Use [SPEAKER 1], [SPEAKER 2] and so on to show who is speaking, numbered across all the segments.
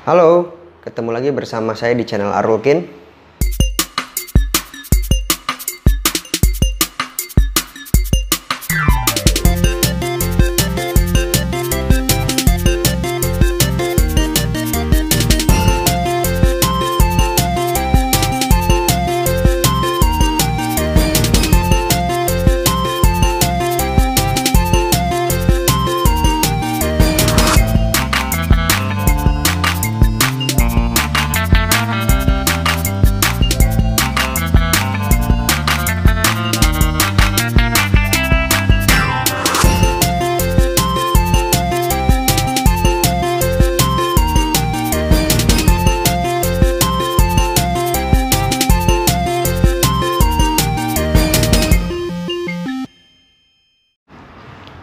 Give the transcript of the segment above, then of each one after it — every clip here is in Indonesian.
[SPEAKER 1] Halo, ketemu lagi bersama saya di channel Arulkin.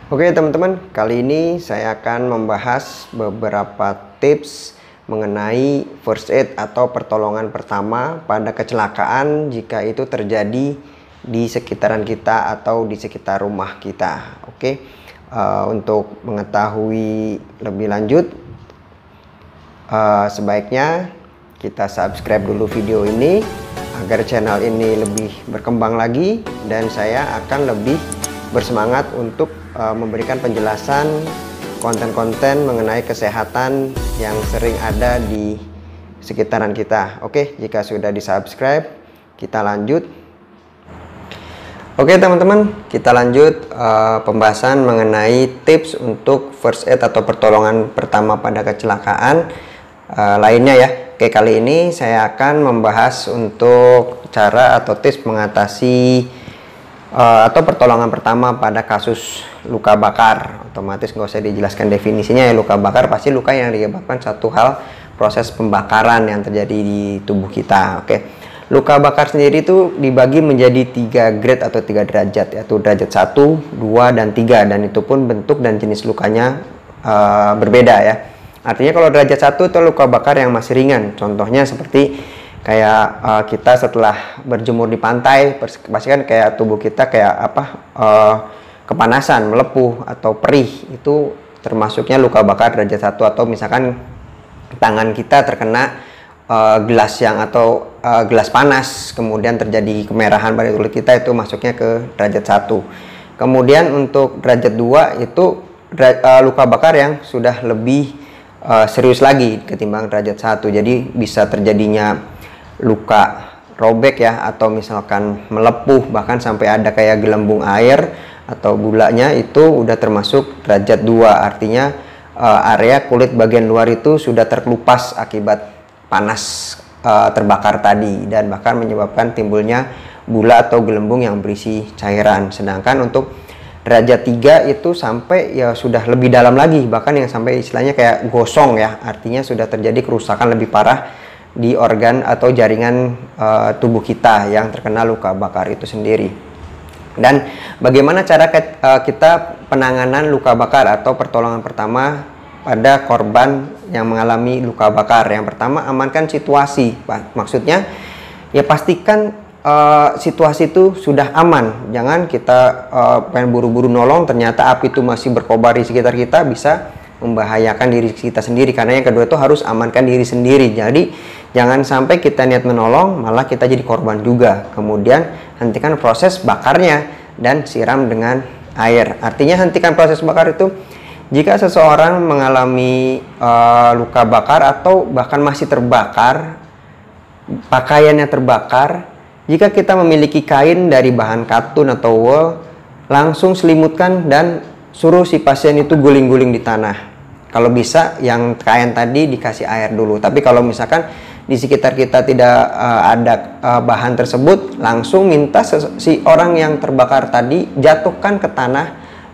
[SPEAKER 1] Oke teman-teman, kali ini saya akan membahas beberapa tips mengenai first aid atau pertolongan pertama pada kecelakaan jika itu terjadi di sekitaran kita atau di sekitar rumah kita. Oke, untuk mengetahui lebih lanjut, sebaiknya kita subscribe dulu video ini agar channel ini lebih berkembang lagi dan saya akan lebih bersemangat untuk memberikan penjelasan konten-konten mengenai kesehatan yang sering ada di sekitaran kita. Oke, jika sudah di subscribe, kita lanjut. Oke teman-teman, kita lanjut pembahasan mengenai tips untuk first aid atau pertolongan pertama pada kecelakaan lainnya ya. Oke, kali ini saya akan membahas untuk cara atau tips mengatasi atau pertolongan pertama pada kasus luka bakar. Otomatis nggak usah dijelaskan definisinya ya, luka bakar pasti luka yang disebabkan satu hal proses pembakaran yang terjadi di tubuh kita. Oke, luka bakar sendiri itu dibagi menjadi 3 grade atau 3 derajat, yaitu derajat 1, 2, dan 3, dan itu pun bentuk dan jenis lukanya berbeda ya. Artinya kalau derajat 1 itu luka bakar yang masih ringan, contohnya seperti kayak kita setelah berjemur di pantai, pasti kan kayak tubuh kita kayak kepanasan, melepuh atau perih, itu termasuknya luka bakar derajat 1. Atau misalkan tangan kita terkena gelas gelas panas, kemudian terjadi kemerahan pada kulit kita, itu masuknya ke derajat 1. Kemudian untuk derajat 2 itu luka bakar yang sudah lebih serius lagi ketimbang derajat 1. Jadi bisa terjadinya luka robek ya, atau misalkan melepuh bahkan sampai ada kayak gelembung air atau gulanya, itu udah termasuk derajat 2. Artinya area kulit bagian luar itu sudah terkelupas akibat panas terbakar tadi, dan bahkan menyebabkan timbulnya bula atau gelembung yang berisi cairan. Sedangkan untuk derajat 3 itu sampai ya sudah lebih dalam lagi, bahkan yang sampai istilahnya kayak gosong ya, artinya sudah terjadi kerusakan lebih parah di organ atau jaringan tubuh kita yang terkena luka bakar itu sendiri. Dan bagaimana cara kita penanganan luka bakar atau pertolongan pertama pada korban yang mengalami luka bakar? Yang pertama, amankan situasi. Maksudnya ya pastikan situasi itu sudah aman. Jangan kita pengen buru-buru nolong, ternyata api itu masih berkobar di sekitar kita, bisa membahayakan diri kita sendiri. Karena yang kedua itu harus amankan diri sendiri. Jadi jangan sampai kita niat menolong malah kita jadi korban juga. Kemudian hentikan proses bakarnya dan siram dengan air. Artinya hentikan proses bakar itu jika seseorang mengalami luka bakar atau bahkan masih terbakar, pakaiannya terbakar, jika kita memiliki kain dari bahan katun atau wool, langsung selimutkan dan suruh si pasien itu guling-guling di tanah. Kalau bisa yang kain tadi dikasih air dulu. Tapi kalau misalkan di sekitar kita tidak ada bahan tersebut, langsung minta si orang yang terbakar tadi jatuhkan ke tanah,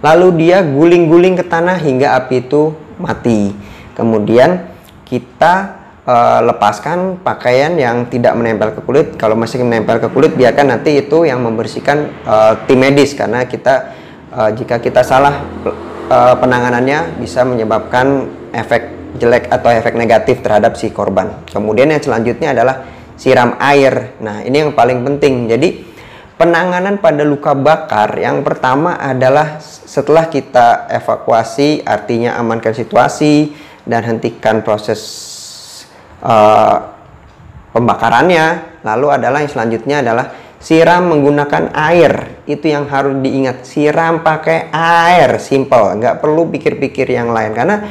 [SPEAKER 1] lalu dia guling-guling ke tanah hingga api itu mati. Kemudian kita lepaskan pakaian yang tidak menempel ke kulit. Kalau masih menempel ke kulit, biarkan nanti itu yang membersihkan tim medis, karena kita jika kita salah penanganannya bisa menyebabkan efek jelek atau efek negatif terhadap si korban. Kemudian yang selanjutnya adalah siram air. Nah, ini yang paling penting. Jadi penanganan pada luka bakar yang pertama adalah setelah kita evakuasi, artinya amankan situasi dan hentikan proses pembakarannya. Lalu adalah yang selanjutnya adalah siram menggunakan air. Itu yang harus diingat, siram pakai air, simple, nggak perlu pikir-pikir yang lain. Karena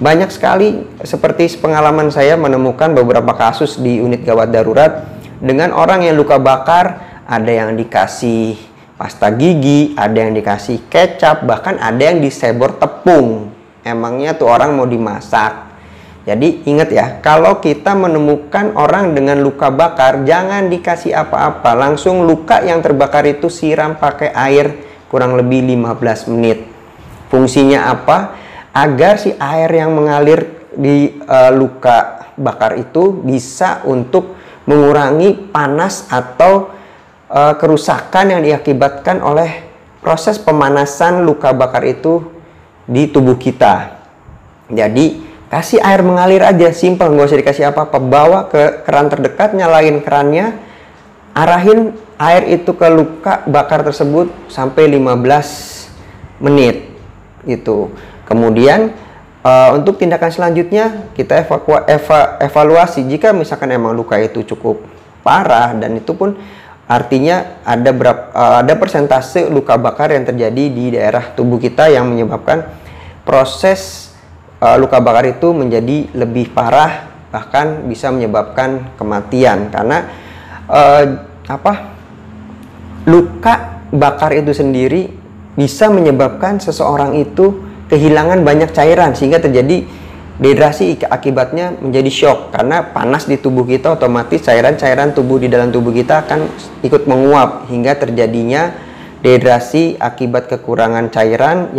[SPEAKER 1] banyak sekali seperti pengalaman saya menemukan beberapa kasus di unit gawat darurat dengan orang yang luka bakar, ada yang dikasih pasta gigi, ada yang dikasih kecap, bahkan ada yang disebor tepung. Emangnya tuh orang mau dimasak? Jadi ingat ya, kalau kita menemukan orang dengan luka bakar, jangan dikasih apa-apa, langsung luka yang terbakar itu siram pakai air kurang lebih 15 menit. Fungsinya apa? Agar si air yang mengalir di luka bakar itu bisa untuk mengurangi panas atau kerusakan yang diakibatkan oleh proses pemanasan luka bakar itu di tubuh kita. Jadi kasih air mengalir aja, simple, nggak usah dikasih apa-apa. Bawa ke keran terdekat, nyalain kerannya, arahin air itu ke luka bakar tersebut sampai 15 menit gitu. Kemudian untuk tindakan selanjutnya kita evaluasi. Jika misalkan emang luka itu cukup parah, dan itu pun artinya ada persentase luka bakar yang terjadi di daerah tubuh kita yang menyebabkan proses luka bakar itu menjadi lebih parah, bahkan bisa menyebabkan kematian. Karena luka bakar itu sendiri bisa menyebabkan seseorang itu kehilangan banyak cairan sehingga terjadi dehidrasi, akibatnya menjadi shock. Karena panas di tubuh kita, otomatis cairan-cairan tubuh di dalam tubuh kita akan ikut menguap hingga terjadinya dehidrasi akibat kekurangan cairan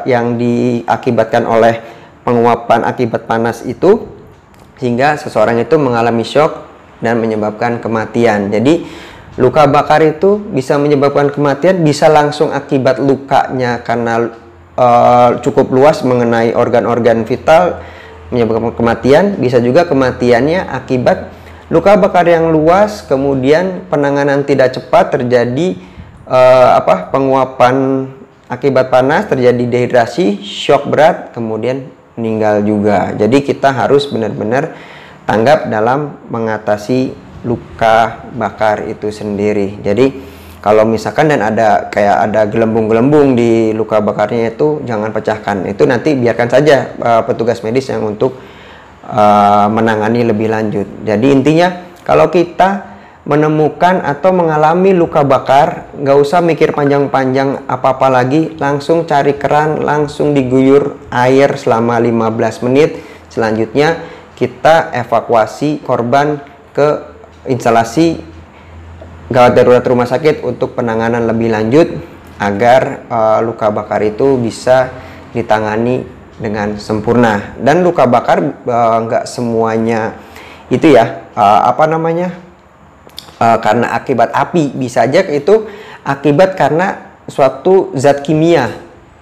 [SPEAKER 1] yang diakibatkan oleh penguapan akibat panas itu, sehingga seseorang itu mengalami shock dan menyebabkan kematian. Jadi luka bakar itu bisa menyebabkan kematian, bisa langsung akibat lukanya karena cukup luas mengenai organ-organ vital menyebabkan kematian, bisa juga kematiannya akibat luka bakar yang luas, kemudian penanganan tidak cepat, terjadi penguapan akibat panas, terjadi dehidrasi, shock berat, kemudian meninggal juga. Jadi kita harus benar-benar tanggap dalam mengatasi luka bakar itu sendiri. Jadi kalau misalkan dan ada gelembung-gelembung di luka bakarnya, itu jangan pecahkan. Itu nanti biarkan saja petugas medis yang untuk menangani lebih lanjut. Jadi intinya kalau kita menemukan atau mengalami luka bakar, nggak usah mikir panjang-panjang apa-apa lagi, langsung cari keran, langsung diguyur air selama 15 menit. Selanjutnya kita evakuasi korban ke instalasi gawat darurat rumah sakit untuk penanganan lebih lanjut agar luka bakar itu bisa ditangani dengan sempurna. Dan luka bakar nggak semuanya itu ya karena akibat api, bisa aja itu akibat karena suatu zat kimia.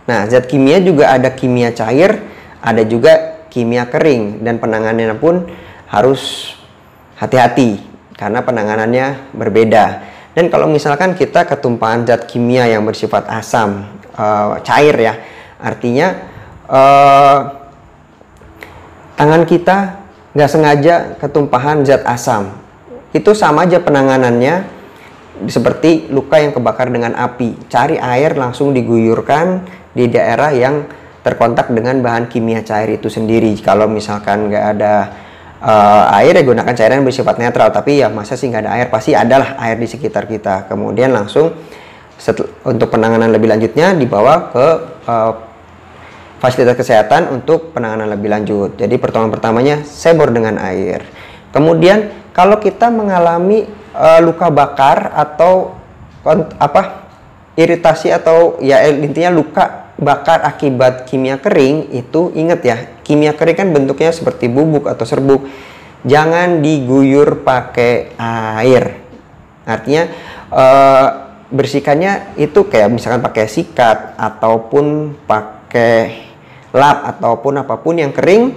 [SPEAKER 1] Nah, zat kimia juga ada kimia cair, ada juga kimia kering, dan penanganannya pun harus hati-hati karena penanganannya berbeda. Dan kalau misalkan kita ketumpahan zat kimia yang bersifat asam, cair ya, artinya tangan kita nggak sengaja ketumpahan zat asam, itu sama aja penanganannya seperti luka yang kebakar dengan api. Cari air, langsung diguyurkan di daerah yang terkontak dengan bahan kimia cair itu sendiri. Kalau misalkan nggak ada air, ya gunakan cairan yang bersifat netral. Tapi ya masa sih nggak ada air, pasti adalah air di sekitar kita. Kemudian langsung untuk penanganan lebih lanjutnya dibawa ke fasilitas kesehatan untuk penanganan lebih lanjut. Jadi pertolongan pertamanya sebor dengan air. Kemudian kalau kita mengalami luka bakar atau iritasi atau ya intinya luka bakar akibat kimia kering, itu ingat ya, kimia kering kan bentuknya seperti bubuk atau serbuk. Jangan diguyur pakai air. Artinya bersihkannya itu kayak misalkan pakai sikat ataupun pakai lap ataupun apapun yang kering.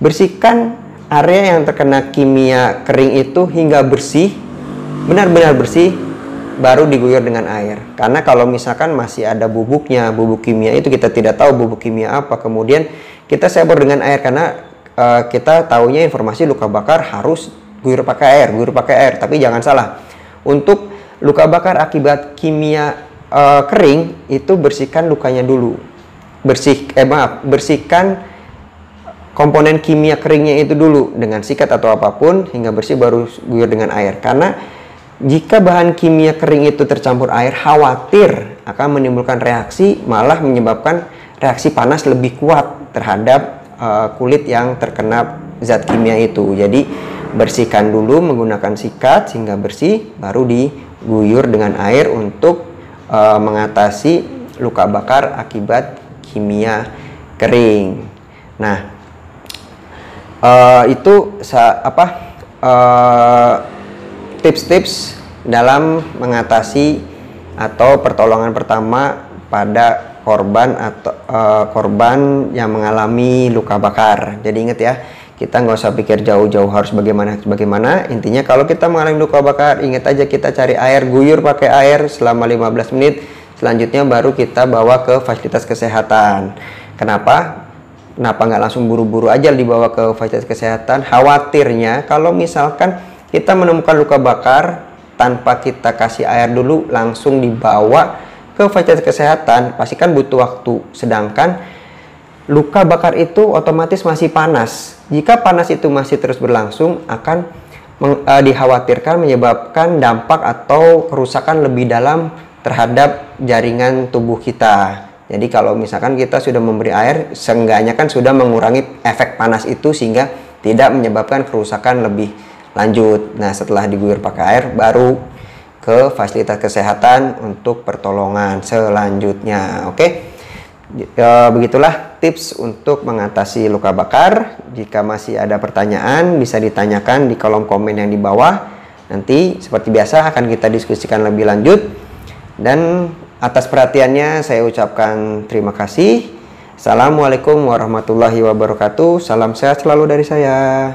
[SPEAKER 1] Bersihkan area yang terkena kimia kering itu hingga bersih, benar-benar bersih, baru diguyur dengan air. Karena kalau misalkan masih ada bubuknya, bubuk kimia itu kita tidak tahu bubuk kimia apa, kemudian kita sebor dengan air, karena kita taunya informasi luka bakar harus guyur pakai air, tapi jangan salah. Untuk luka bakar akibat kimia kering itu bersihkan lukanya dulu. Bersihkan komponen kimia keringnya itu dulu dengan sikat atau apapun hingga bersih, baru guyur dengan air. Karena jika bahan kimia kering itu tercampur air, khawatir akan menimbulkan reaksi, malah menyebabkan reaksi panas lebih kuat terhadap kulit yang terkena zat kimia itu. Jadi bersihkan dulu menggunakan sikat sehingga bersih, baru diguyur dengan air untuk mengatasi luka bakar akibat kimia kering. Nah, itu tips-tips dalam mengatasi atau pertolongan pertama pada korban atau korban yang mengalami luka bakar. Jadi ingat ya, kita nggak usah pikir jauh-jauh harus bagaimana. Intinya kalau kita mengalami luka bakar, ingat aja kita cari air, guyur pakai air selama 15 menit. Selanjutnya baru kita bawa ke fasilitas kesehatan. Kenapa nggak langsung buru-buru aja dibawa ke fasilitas kesehatan? Khawatirnya kalau misalkan kita menemukan luka bakar tanpa kita kasih air dulu, langsung dibawa ke fasilitas kesehatan, pasti kan butuh waktu. Sedangkan luka bakar itu otomatis masih panas. Jika panas itu masih terus berlangsung, akan dikhawatirkan menyebabkan dampak atau kerusakan lebih dalam terhadap jaringan tubuh kita. Jadi kalau misalkan kita sudah memberi air, seenggaknya kan sudah mengurangi efek panas itu sehingga tidak menyebabkan kerusakan lebih lanjut. Nah, setelah diguyur pakai air, baru ke fasilitas kesehatan untuk pertolongan selanjutnya. Oke, begitulah tips untuk mengatasi luka bakar. Jika masih ada pertanyaan, bisa ditanyakan di kolom komen yang di bawah. Nanti seperti biasa akan kita diskusikan lebih lanjut. Dan atas perhatiannya saya ucapkan terima kasih. Assalamualaikum warahmatullahi wabarakatuh. Salam sehat selalu dari saya.